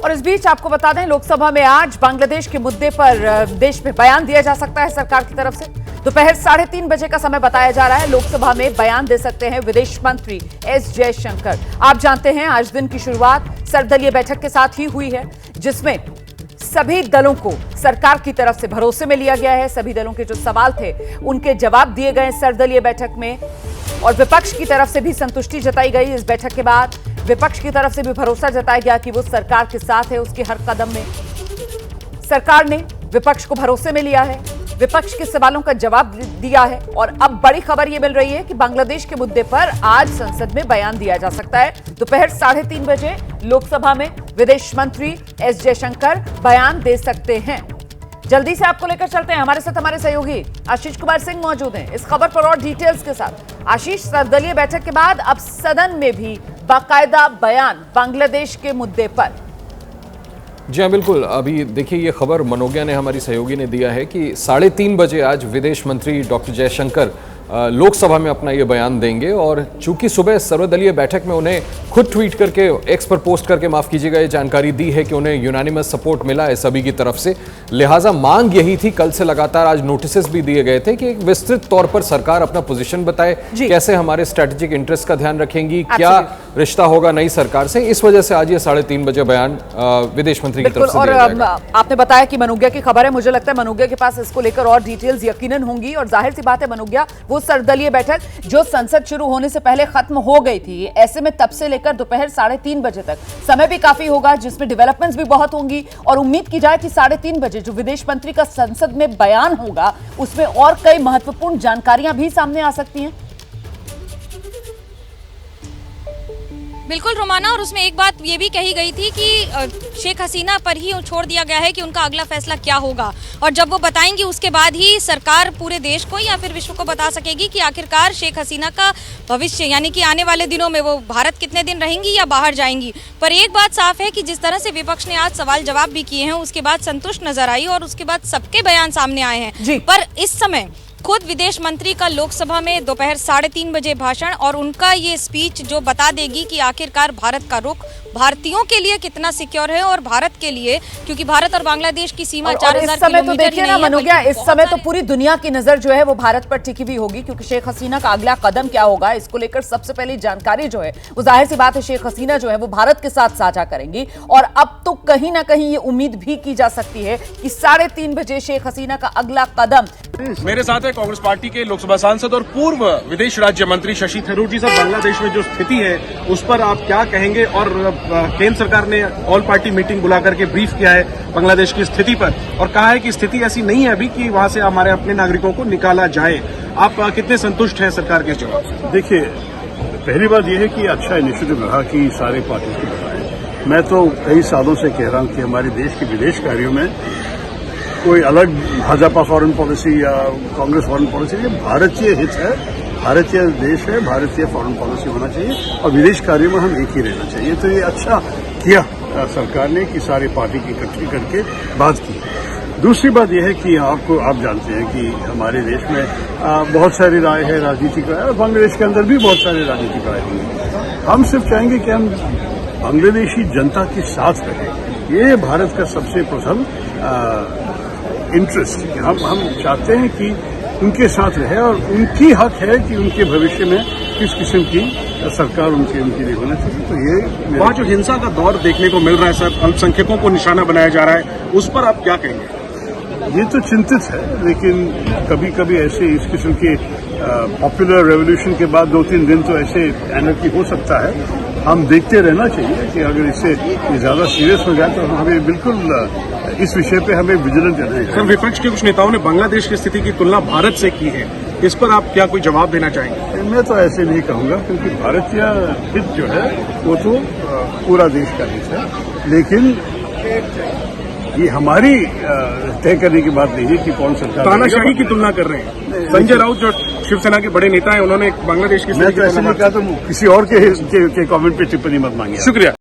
और इस बीच आपको बता दें, लोकसभा में आज बांग्लादेश के मुद्दे पर देश में बयान दिया जा सकता है सरकार की तरफ से। दोपहर 3:30 बजे का समय बताया जा रहा है। लोकसभा में बयान दे सकते हैं विदेश मंत्री एस जयशंकर। आप जानते हैं आज दिन की शुरुआत सर्वदलीय बैठक के साथ ही हुई है, जिसमें सभी दलों को सरकार की तरफ से भरोसे में लिया गया है। सभी दलों के जो सवाल थे उनके जवाब दिए गए सर्वदलीय बैठक में, और विपक्ष की तरफ से भी संतुष्टि जताई गई। इस बैठक के बाद विपक्ष की तरफ से भी भरोसा जताया गया कि वो सरकार के साथ है, उसके हर कदम में। सरकार ने विपक्ष को भरोसे में लिया है, विपक्ष के सवालों का जवाब दिया है। और अब बड़ी खबर यह मिल रही है कि बांग्लादेश के मुद्दे पर आज संसद में बयान दिया जा सकता है। दोपहर 3:30 बजे लोकसभा में विदेश मंत्री एस जयशंकर बयान दे सकते हैं। जल्दी से आपको लेकर चलते हैं, हमारे साथ हमारे सहयोगी आशीष कुमार सिंह मौजूद हैं इस खबर पर और डिटेल्स के साथ। आशीष, सर्वदलीय बैठक के बाद अब सदन में भी बाकायदा बयान बांग्लादेश के मुद्दे पर। जी हाँ, बिल्कुल। अभी देखिए, ये खबर मनोज्ञा ने, हमारी सहयोगी ने दिया है कि 3:30 बजे आज विदेश मंत्री डॉक्टर जयशंकर लोकसभा में अपना ये बयान देंगे। और चूंकि सुबह सर्वदलीय बैठक में उन्हें खुद ट्वीट करके, एक्स पर पोस्ट करके, माफ कीजिएगा, ये जानकारी दी है कि उन्हें यूनानिमस सपोर्ट मिला है सभी की तरफ से। लिहाजा मांग यही थी, कल से लगातार आज नोटिस भी दिए गए थे कि एक विस्तृत तौर पर सरकार अपना पोजीशन बताए, कैसे हमारे स्ट्रेटेजिक इंटरेस्ट का ध्यान रखेंगी, क्या रिश्ता होगा नई सरकार से। इस वजह से आज ये 3:30 बजे बयान विदेश मंत्री की तरफ से दिया जाएगा। आपने बताया कि मनोज्ञा की खबर है, मुझे लगता है मनोज्ञा के पास इसको लेकर और डिटेल्स यकीनन होंगी। और जाहिर सी बात है, मनोज्ञा वो सर्वदलीय बैठक जो संसद शुरू होने से पहले खत्म हो गई थी, ऐसे में तब से लेकर दोपहर 3:30 बजे तक समय भी काफी होगा, जिसमें डेवलपमेंट्स भी बहुत होंगी। और उम्मीद की जाए कि 3:30 बजे जो विदेश मंत्री का संसद में बयान होगा, उसमें और कई महत्वपूर्ण जानकारियां भी सामने आ सकती हैं। बिल्कुल रोमाना, और उसमें एक बात ये भी कही गई थी कि शेख हसीना पर ही छोड़ दिया गया है कि उनका अगला फैसला क्या होगा। और जब वो बताएंगी उसके बाद ही सरकार पूरे देश को या फिर विश्व को बता सकेगी कि आखिरकार शेख हसीना का भविष्य, यानी कि आने वाले दिनों में वो भारत कितने दिन रहेंगी या बाहर जाएंगी। पर एक बात साफ है कि जिस तरह से विपक्ष ने आज सवाल जवाब भी किए हैं, उसके बाद संतुष्ट नजर आई और उसके बाद सबके बयान सामने आए हैं। पर इस समय खुद विदेश मंत्री का लोकसभा में दोपहर 3:30 बजे भाषण, और उनका ये स्पीच जो बता देगी कि आखिरकार भारत का रुख भारतीयों के लिए कितना सिक्योर है और भारत के लिए, क्योंकि भारत और बांग्लादेश की सीमा 4000 किलोमीटर। तो देखिए ना मनोज्ञा, इस समय तो पूरी दुनिया की नजर जो है वो भारत पर टिकी हुई होगी, क्योंकि शेख हसीना का अगला कदम क्या होगा, इसको लेकर सबसे पहली जानकारी जो है वो जाहिर सी बात है शेख हसीना जो है वो भारत के साथ साझा करेंगी। और अब तो कहीं ना कहीं ये उम्मीद भी की जा सकती है कि 3:30 बजे शेख हसीना का अगला कदम। मेरे साथ है कांग्रेस पार्टी के लोकसभा सांसद और पूर्व विदेश राज्य मंत्री शशि थरूर जी। सर, बांग्लादेश में जो स्थिति है उस पर आप क्या कहेंगे? और केंद्र सरकार ने ऑल पार्टी मीटिंग बुला करके ब्रीफ किया है बांग्लादेश की स्थिति पर, और कहा है कि स्थिति ऐसी नहीं है अभी कि वहां से हमारे अपने नागरिकों को निकाला जाए। आप कितने संतुष्ट हैं सरकार के जवाब से? देखिए, पहली बात यह है कि अच्छा इनिशिएटिव रहा कि सारे पार्टी को बुलाए। मैं तो कई सालों से कह रहा हूं कि हमारे देश के विदेश कार्यों में कोई अलग भाजपा फॉरेन पॉलिसी या कांग्रेस फॉरेन पॉलिसी नहीं, भारतीय हित है, भारतीय देश है, भारतीय फॉरेन पॉलिसी होना चाहिए और विदेश कार्यों में हम एक ही रहना चाहिए। तो ये अच्छा किया सरकार ने कि सारी पार्टी की इकट्ठी करके बात की। दूसरी बात यह है कि आप जानते हैं कि हमारे देश में बहुत सारी राय है, राजनीतिक राय, और बांग्लादेश के अंदर भी बहुत सारी राजनीतिक राय होंगी। हम सिर्फ चाहेंगे कि हम बांग्लादेशी जनता के साथ रहें। ये भारत का सबसे प्रथम इंटरेस्ट है। हम चाहते हैं कि उनके साथ रहे और उनकी हक है कि उनके भविष्य में किस किस्म की सरकार उनके लिए होना चाहिए। तो ये वहाँ जो हिंसा का दौर देखने को मिल रहा है सर, अल्पसंख्यकों को निशाना बनाया जा रहा है, उस पर आप क्या कहेंगे? ये तो चिंतित है, लेकिन कभी कभी ऐसे इस किस्म के पॉपुलर रेवोल्यूशन के बाद 2-3 दिन तो ऐसे एनर्जी हो सकता है। हम देखते रहना चाहिए कि अगर इससे ज्यादा सीरियस हो जाए तो हमें बिल्कुल इस विषय पे हमें विजिलेंट रहना चाहिए। विपक्ष के कुछ नेताओं ने बांग्लादेश की स्थिति की तुलना भारत से की है, इस पर आप क्या कोई जवाब देना चाहेंगे? मैं तो ऐसे नहीं कहूंगा, क्योंकि भारतीय हित जो है वो तो पूरा देश का हित है, लेकिन ये हमारी तय करने की बात नहीं है कि कौन सरकार। तानाशाही की तुलना कर रहे हैं संजय राउत जो शिवसेना के बड़े नेता हैं, उन्होंने बांग्लादेश की मैं तो ऐसे नहीं कहा, तो किसी और के कमेंट पे टिप्पणी मत मांगिए। शुक्रिया।